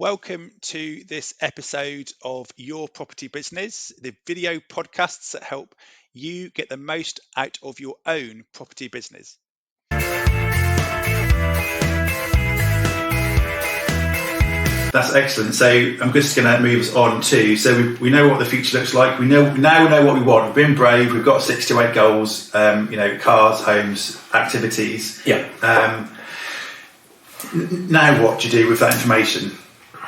Welcome to this episode of Your Property Business, the video podcasts that help you get the most out of your own property business. That's excellent. So I'm just going to move us on to, so we know what the future looks like. We now know what we want. We've been brave. We've got 6 to 8 goals, cars, homes, activities. Yeah. Now what do you do with that information?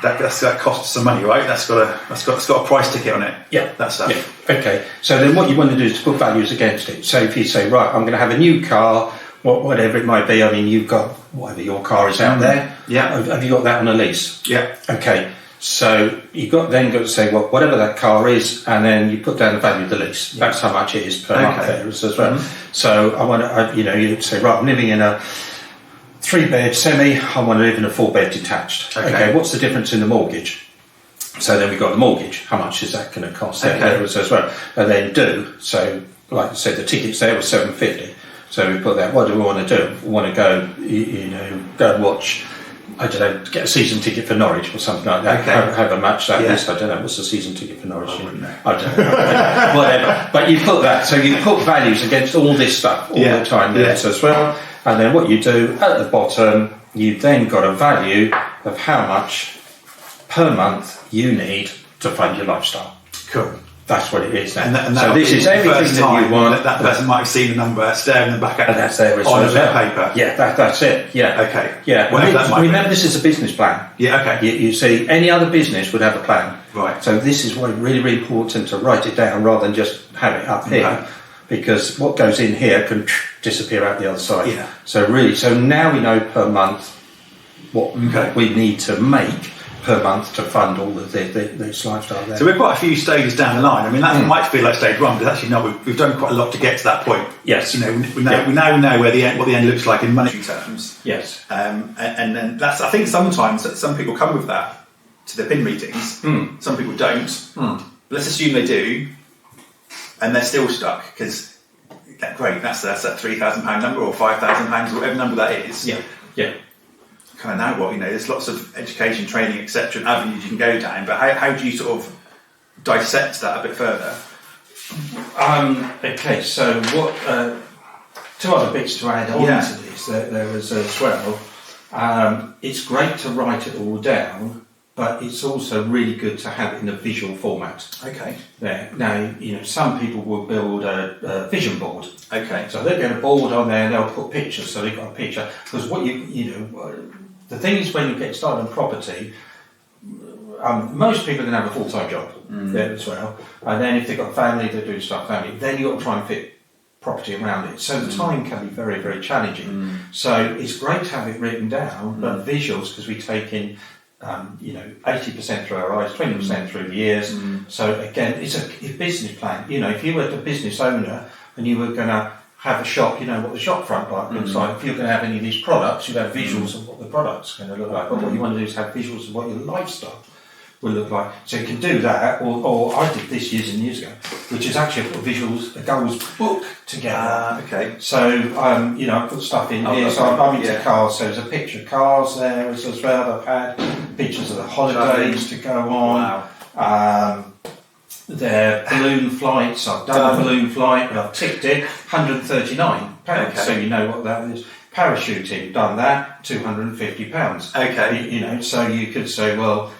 That costs some money, right? That's got a price ticket on it. Yeah. That stuff. Yeah. Okay. So then what you want to do is to put values against it. So if you say, right, I'm going to have a new car, whatever it might be. I mean, you've got whatever your car is out there. Yeah. Have you got that on a lease? Yeah. Okay. So you've got to say, well, whatever that car is, and then you put down the value of the lease. Yeah. That's how much it is per month there as well. Mm-hmm. So I want to, you say, right, I'm living in a 3-bed semi, I want to live in a 4-bed detached. Okay, what's the difference in the mortgage? So then we've got the mortgage. How much is that going to cost? Okay. As well. And then so like I said, the tickets there were $7.50. So we put that. What do we want to do? We want to go, go and watch. I don't know, get a season ticket for Norwich or something like that. Okay. Have a match that is. I don't know. What's the season ticket for Norwich? I don't know. Whatever. But you put that. So you put values against all this stuff all the time there as well. And then what you do at the bottom, you've then got a value of how much per month you need to fund your lifestyle. Cool. That's what it is now. And so this is everything that you want. That person might have seen the number staring them back at and that's there on a bit of paper. Yeah, that's it. Yeah. Okay. Yeah. Remember, this is a business plan. Yeah. Okay. You see, any other business would have a plan. Right. So this is why it's really, really important to write it down rather than just have it up here. Okay. Because what goes in here can disappear out the other side. Yeah. So now we know per month what we need to make per month to fund all of this lifestyle there. So we're quite a few stages down the line. I mean, that might feel like stage 1, but actually no, we've done quite a lot to get to that point. Yes. We now know what the end looks like in monetary terms. Yes. And then that's, I think sometimes some people come with that to the PIN meetings. Some people don't. But let's assume they do. And they're still stuck because great. That's that £3,000 number or £5,000 or whatever number that is. Yeah. Kind of now what there's lots of education, training, etc. and avenues you can go down. But how do you sort of dissect that a bit further? Okay. So what? 2 other bits to add on to this. There was as well. It's great to write it all down. But it's also really good to have it in a visual format. Okay. There. Now, some people will build a vision board. Okay. So they'll get a board on there and they'll put pictures. So they've got a picture. Because the thing is when you get started on property, most people are going to have a full-time job there as well. And then if they've got family, they do stuff family. Then you've got to try and fit property around it. So the time can be very, very challenging. So it's great to have it written down, but visuals, because we take in 80% through our eyes, 20% through the ears. So again, it's a business plan. If you were the business owner and you were going to have a shop, what the shop front looks like. If you're going to have any of these products, you'd have visuals of what the product's going to look like. But what you want to do is have visuals of what your lifestyle will look like. So you can do that, or I did this years and years ago, which is actually put a goals book together. Okay. So I put stuff in here. So I'm into cars. So there's a picture of cars there as well. I've had pictures of the holidays to go on. Wow. Their balloon flights. I've done a balloon flight. And I've ticked it. £139. Okay. So you know what that is. Parachuting. Done that. £250. Okay. So you could say, well,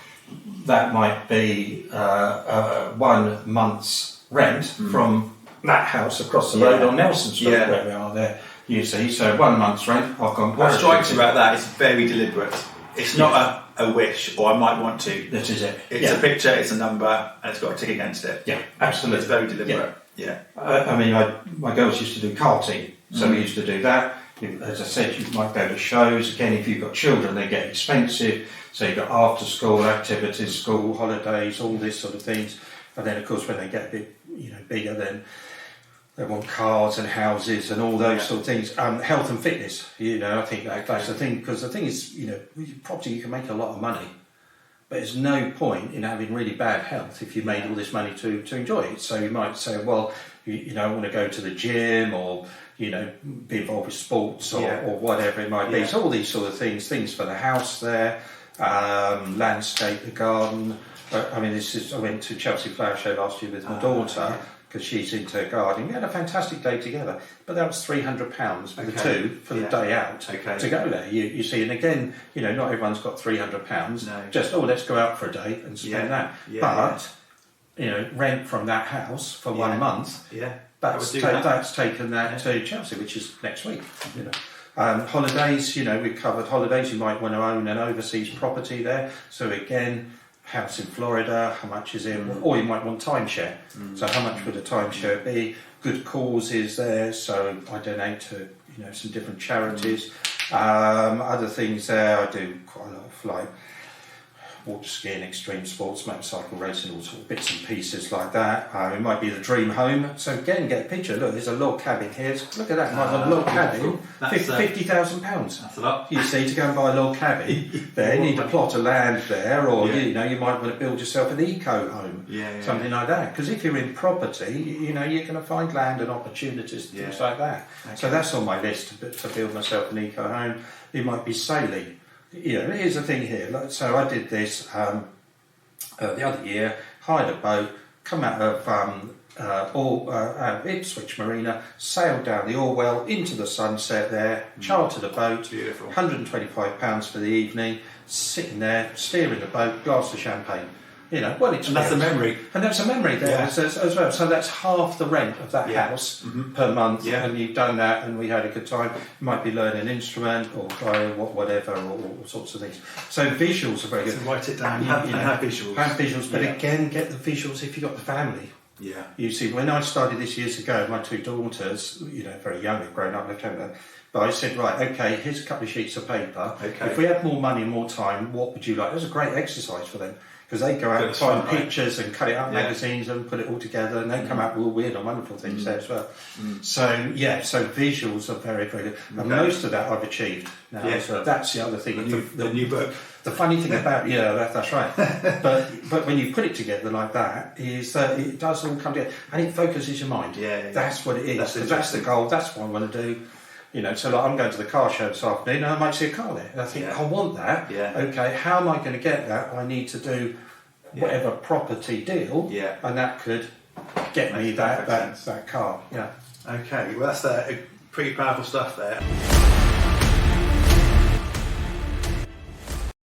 that might be 1 month's rent from that house across the road on Nelson Street where we are there. You see, so 1 month's rent. I've gone. What strikes me about that is very deliberate. It's not a wish or I might want to. This is it. It's a picture, it's a number, and it's got a tick against it. Yeah, absolutely. It's very deliberate. Yeah. My girls used to do karting, so we used to do that. As I said, you might go to shows. Again, if you've got children, they get expensive. So you've got after school activities, school holidays, all this sort of things. And then, of course, when they get a bit, bigger, then they want cars and houses and all those sort of things. Health and fitness, I think that's the thing. Because the thing is, with property, you can make a lot of money. But there's no point in having really bad health if you made all this money to enjoy it. So you might say, well, I want to go to the gym or, be involved with sports or whatever it might be. So all these sort of things for the house there. landscape the garden. I mean, I went to Chelsea Flower Show last year with my daughter because she's into gardening. We had a fantastic day together, but that was £300 for the two for the day out to go there. You see, and again, not everyone's got £300. No. Just let's go out for a day and spend that. But rent from that house for 1 month. Yeah. That's taken that to Chelsea, which is next week. Holidays, we covered holidays. You might want to own an overseas property there. So again, house in Florida, how much is in, or you might want timeshare. So how much would a timeshare be? Good causes there, so I donate to some different charities. Other things there, I do quite a lot of water skiing, extreme sports, motorcycle racing, all sort of bits and pieces like that. It might be the dream home. So again, get a picture. Look, there's a log cabin here. Look at that. You might want a log cabin. £50,000. That's a lot. You see, to go and buy a log cabin there, you need a plot of land there, or you might want to build yourself an eco home, something like that. Because if you're in property, you're going to find land and opportunities, things like that. Okay. So that's on my list to build myself an eco home. It might be sailing. Here's the thing here. So I did this the other year, hired a boat, come out of Ipswich Marina, sailed down the Orwell into the sunset there, chartered a boat, beautiful, £125 for the evening, sitting there, steering the boat, glass of champagne. Well, it's and that's a memory. And that's a memory there as well. So that's half the rent of that house per month, and you've done that, and we had a good time. You might be learning an instrument or whatever, or all sorts of things. So visuals are very good. So write it down. Have visuals. Have visuals, but again, get the visuals if you've got the family. Yeah. You see, when I started this years ago, my two daughters, very young, they've grown up, but I said, right, okay, here's a couple of sheets of paper. Okay. If we had more money and more time, what would you like? It was a great exercise for them. Because they go out and find pictures and cut it up magazines and put it all together, and they come out with all weird and wonderful things there as well. So visuals are very, very good. And most of that I've achieved now. So that's the other thing. The new book. The funny thing about that's right. but when you put it together like that, is that it does all come together and it focuses your mind. That's what it is. Because that's the goal. That's what I want to do. So I'm going to the car show this afternoon and I might see a car there. And I think, I want that. Okay, how am I going to get that? I need to do whatever property deal, and that could get me that car. Okay, well, that's pretty powerful stuff there.